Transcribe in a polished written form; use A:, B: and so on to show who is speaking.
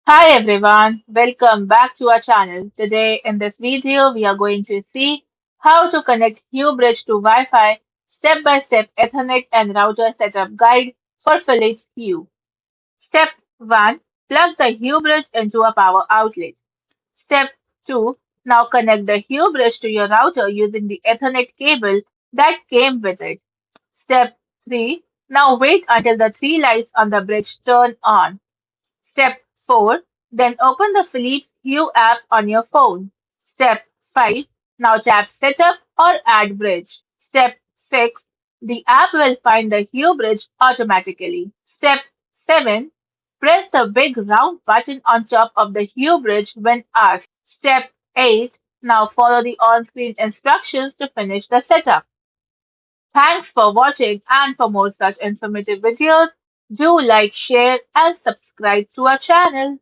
A: Hi everyone, welcome back to our channel. Today in this video we are going to see how to connect Hue Bridge to Wi-Fi step-by-step Ethernet and router setup guide for Philips Hue. Step 1. Plug the Hue Bridge into a power outlet. Step 2. Now connect the Hue Bridge to your router using the Ethernet cable that came with it. Step 3. Now wait until the three lights on the bridge turn on. Step 4. Then open the Philips Hue app on your phone. Step 5. Now tap Setup or Add Bridge. Step 6. The app will find the Hue bridge automatically. Step 7. Press the big round button on top of the Hue bridge when asked. Step 8. Now follow the on-screen instructions to finish the setup. Thanks for watching, and for more such informative videos, do like, share and subscribe to our channel.